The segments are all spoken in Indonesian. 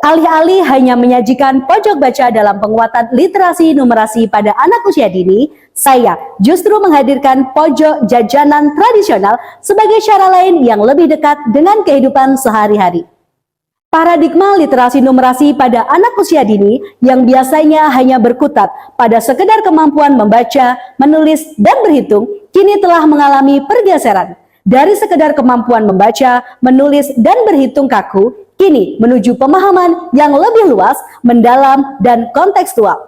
Alih-alih hanya menyajikan pojok baca dalam penguatan literasi numerasi pada anak usia dini, saya justru menghadirkan pojok jajanan tradisional sebagai cara lain yang lebih dekat dengan kehidupan sehari-hari. Paradigma literasi numerasi pada anak usia dini yang biasanya hanya berkutat pada sekedar kemampuan membaca, menulis, dan berhitung, kini telah mengalami pergeseran. Dari sekedar kemampuan membaca, menulis, dan berhitung kaku, kini menuju pemahaman yang lebih luas, mendalam, dan kontekstual.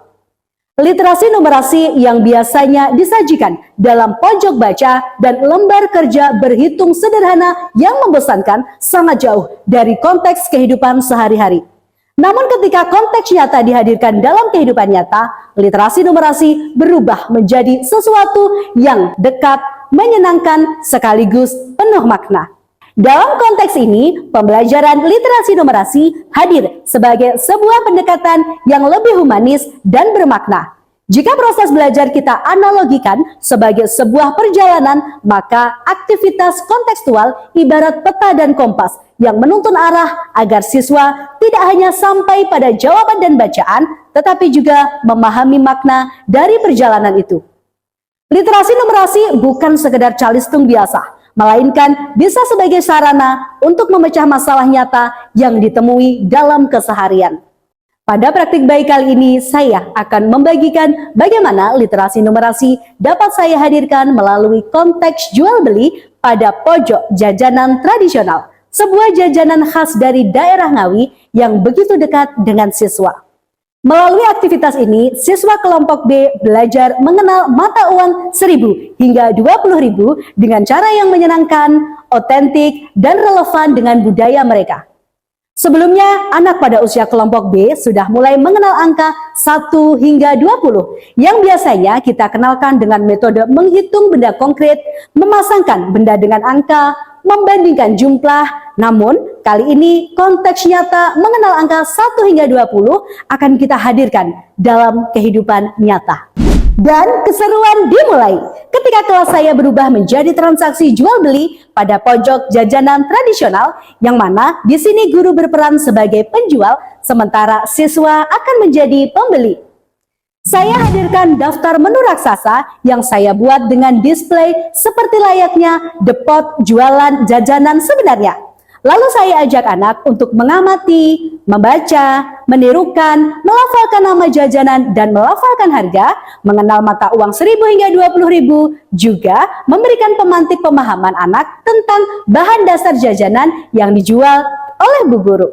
Literasi numerasi yang biasanya disajikan dalam pojok baca dan lembar kerja berhitung sederhana yang membosankan sangat jauh dari konteks kehidupan sehari-hari. Namun ketika konteks nyata dihadirkan dalam kehidupan nyata, literasi numerasi berubah menjadi sesuatu yang dekat, menyenangkan, sekaligus penuh makna. Dalam konteks ini, pembelajaran literasi numerasi hadir sebagai sebuah pendekatan yang lebih humanis dan bermakna. Jika proses belajar kita analogikan sebagai sebuah perjalanan, maka aktivitas kontekstual ibarat peta dan kompas yang menuntun arah agar siswa tidak hanya sampai pada jawaban dan bacaan, tetapi juga memahami makna dari perjalanan itu. Literasi numerasi bukan sekedar calistung biasa, melainkan bisa sebagai sarana untuk memecah masalah nyata yang ditemui dalam keseharian. Pada praktik baik kali ini, saya akan membagikan bagaimana literasi numerasi dapat saya hadirkan melalui konteks jual beli pada pojok jajanan tradisional, sebuah jajanan khas dari daerah Ngawi yang begitu dekat dengan siswa. Melalui aktivitas ini, siswa kelompok B belajar mengenal mata uang 1.000 hingga 20.000 dengan cara yang menyenangkan, otentik, dan relevan dengan budaya mereka. Sebelumnya, anak pada usia kelompok B sudah mulai mengenal angka 1 hingga 20 yang biasanya kita kenalkan dengan metode menghitung benda konkret, memasangkan benda dengan angka, membandingkan jumlah. Namun, kali ini konteks nyata mengenal angka 1 hingga 20 akan kita hadirkan dalam kehidupan nyata. Dan keseruan dimulai ketika kelas saya berubah menjadi transaksi jual beli pada pojok jajanan tradisional, yang mana di sini guru berperan sebagai penjual sementara siswa akan menjadi pembeli. Saya hadirkan daftar menu raksasa yang saya buat dengan display seperti layaknya depot jualan jajanan sebenarnya. Lalu saya ajak anak untuk mengamati, membaca, menirukan, melafalkan nama jajanan dan melafalkan harga, mengenal mata uang 1.000 hingga 20.000, juga memberikan pemantik pemahaman anak tentang bahan dasar jajanan yang dijual oleh Bu Guru.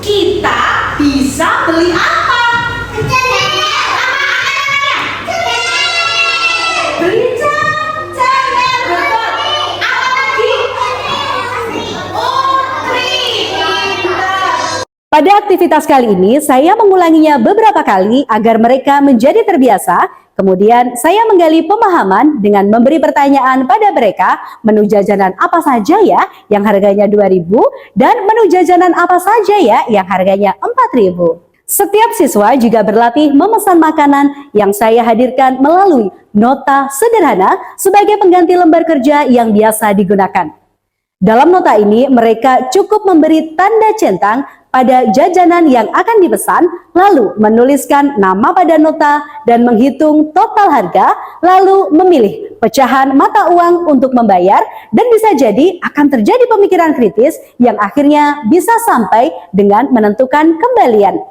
Kita bisa beli apa? Beli cemen, betul. Apa lagi? Pada aktivitas kali ini, saya mengulanginya beberapa kali agar mereka menjadi terbiasa. Kemudian saya menggali pemahaman dengan memberi pertanyaan pada mereka, menu jajanan apa saja ya yang harganya 2.000 dan menu jajanan apa saja ya yang harganya 4.000. Setiap siswa juga berlatih memesan makanan yang saya hadirkan melalui nota sederhana sebagai pengganti lembar kerja yang biasa digunakan. Dalam nota ini mereka cukup memberi tanda centang pada jajanan yang akan dipesan, lalu menuliskan nama pada nota dan menghitung total harga, lalu memilih pecahan mata uang untuk membayar, dan bisa jadi akan terjadi pemikiran kritis yang akhirnya bisa sampai dengan menentukan kembalian.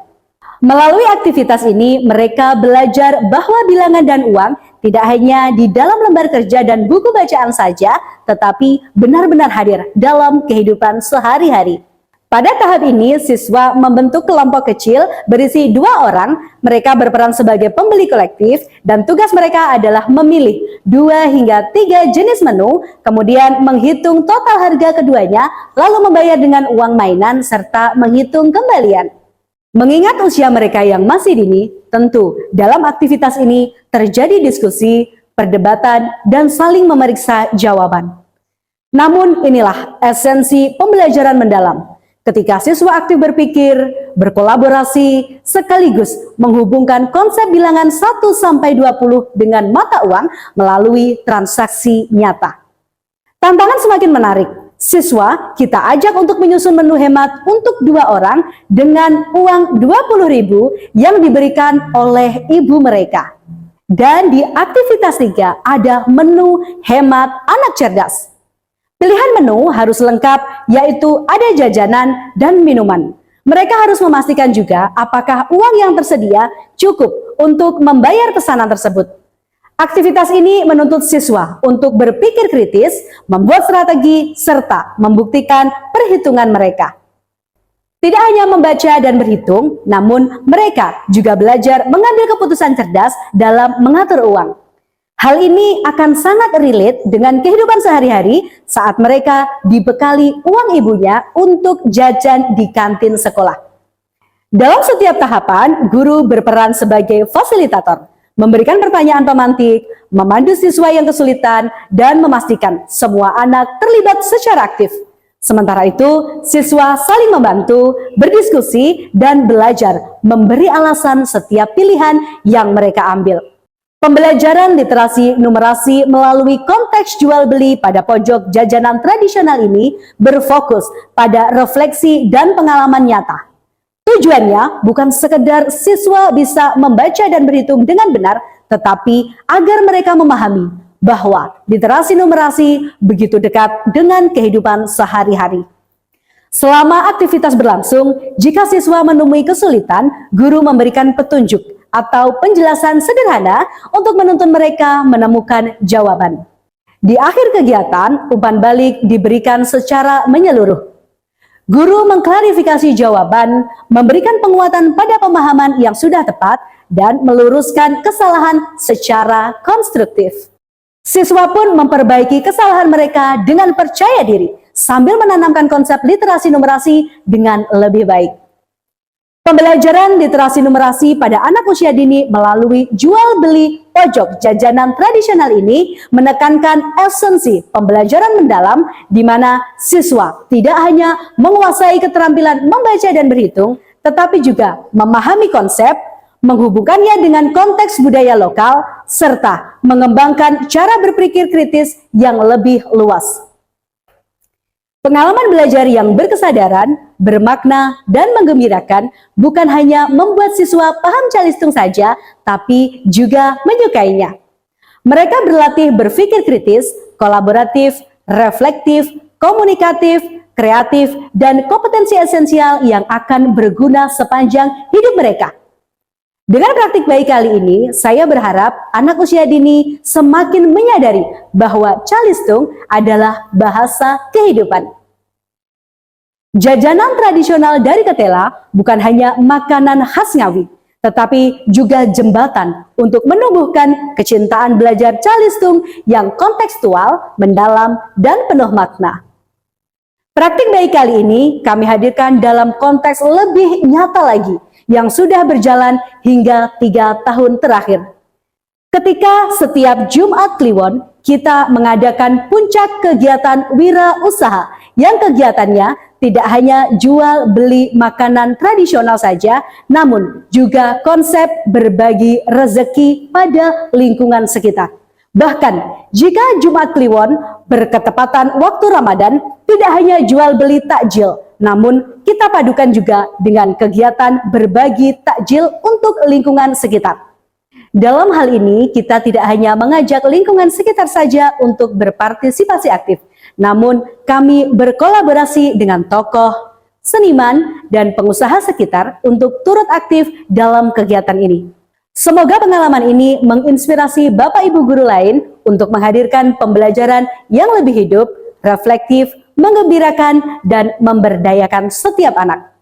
Melalui aktivitas ini, mereka belajar bahwa bilangan dan uang tidak hanya di dalam lembar kerja dan buku bacaan saja, tetapi benar-benar hadir dalam kehidupan sehari-hari. Pada tahap ini, siswa membentuk kelompok kecil berisi 2 orang. Mereka berperan sebagai pembeli kolektif dan tugas mereka adalah memilih 2 hingga 3 jenis menu, kemudian menghitung total harga keduanya, lalu membayar dengan uang mainan serta menghitung kembalian. Mengingat usia mereka yang masih dini, tentu dalam aktivitas ini terjadi diskusi, perdebatan, dan saling memeriksa jawaban. Namun inilah esensi pembelajaran mendalam. Ketika siswa aktif berpikir, berkolaborasi, sekaligus menghubungkan konsep bilangan 1-20 dengan mata uang melalui transaksi nyata. Tantangan semakin menarik. Siswa kita ajak untuk menyusun menu hemat untuk 2 orang dengan uang 20.000 yang diberikan oleh ibu mereka. Dan di aktivitas 3 ada menu hemat anak cerdas. Pilihan menu harus lengkap, yaitu ada jajanan dan minuman. Mereka harus memastikan juga apakah uang yang tersedia cukup untuk membayar pesanan tersebut. Aktivitas ini menuntut siswa untuk berpikir kritis, membuat strategi, serta membuktikan perhitungan mereka. Tidak hanya membaca dan berhitung, namun mereka juga belajar mengambil keputusan cerdas dalam mengatur uang. Hal ini akan sangat relate dengan kehidupan sehari-hari saat mereka dibekali uang ibunya untuk jajan di kantin sekolah. Dalam setiap tahapan, guru berperan sebagai fasilitator, memberikan pertanyaan pemantik, memandu siswa yang kesulitan, dan memastikan semua anak terlibat secara aktif. Sementara itu, siswa saling membantu, berdiskusi, dan belajar memberi alasan setiap pilihan yang mereka ambil. Pembelajaran literasi numerasi melalui konteks jual beli pada pojok jajanan tradisional ini berfokus pada refleksi dan pengalaman nyata. Tujuannya bukan sekedar siswa bisa membaca dan berhitung dengan benar, tetapi agar mereka memahami bahwa literasi numerasi begitu dekat dengan kehidupan sehari-hari. Selama aktivitas berlangsung, jika siswa menemui kesulitan, guru memberikan petunjuk atau penjelasan sederhana untuk menuntun mereka menemukan jawaban. Di akhir kegiatan, umpan balik diberikan secara menyeluruh. Guru mengklarifikasi jawaban, memberikan penguatan pada pemahaman yang sudah tepat, dan meluruskan kesalahan secara konstruktif. Siswa pun memperbaiki kesalahan mereka dengan percaya diri, sambil menanamkan konsep literasi numerasi dengan lebih baik. Pembelajaran literasi numerasi pada anak usia dini melalui jual beli pojok jajanan tradisional ini menekankan esensi pembelajaran mendalam di mana siswa tidak hanya menguasai keterampilan membaca dan berhitung, tetapi juga memahami konsep, menghubungkannya dengan konteks budaya lokal, serta mengembangkan cara berpikir kritis yang lebih luas. Pengalaman belajar yang berkesadaran, bermakna, dan menggembirakan bukan hanya membuat siswa paham calistung saja, tapi juga menyukainya. Mereka berlatih berpikir kritis, kolaboratif, reflektif, komunikatif, kreatif, dan kompetensi esensial yang akan berguna sepanjang hidup mereka. Dengan praktik baik kali ini, saya berharap anak usia dini semakin menyadari bahwa calistung adalah bahasa kehidupan. Jajanan tradisional dari Ketela bukan hanya makanan khas Ngawi, tetapi juga jembatan untuk menumbuhkan kecintaan belajar calistung yang kontekstual, mendalam, dan penuh makna. Praktik baik kali ini kami hadirkan dalam konteks lebih nyata lagi, yang sudah berjalan hingga 3 tahun terakhir. Ketika setiap Jumat Kliwon, kita mengadakan puncak kegiatan wirausaha yang kegiatannya tidak hanya jual beli makanan tradisional saja, namun juga konsep berbagi rezeki pada lingkungan sekitar. Bahkan jika Jumat Kliwon berketepatan waktu Ramadan, tidak hanya jual beli takjil, namun kita padukan juga dengan kegiatan berbagi takjil untuk lingkungan sekitar. Dalam hal ini, kita tidak hanya mengajak lingkungan sekitar saja untuk berpartisipasi aktif, namun kami berkolaborasi dengan tokoh, seniman, dan pengusaha sekitar untuk turut aktif dalam kegiatan ini. Semoga pengalaman ini menginspirasi Bapak Ibu guru lain untuk menghadirkan pembelajaran yang lebih hidup, reflektif, menggembirakan, dan memberdayakan setiap anak.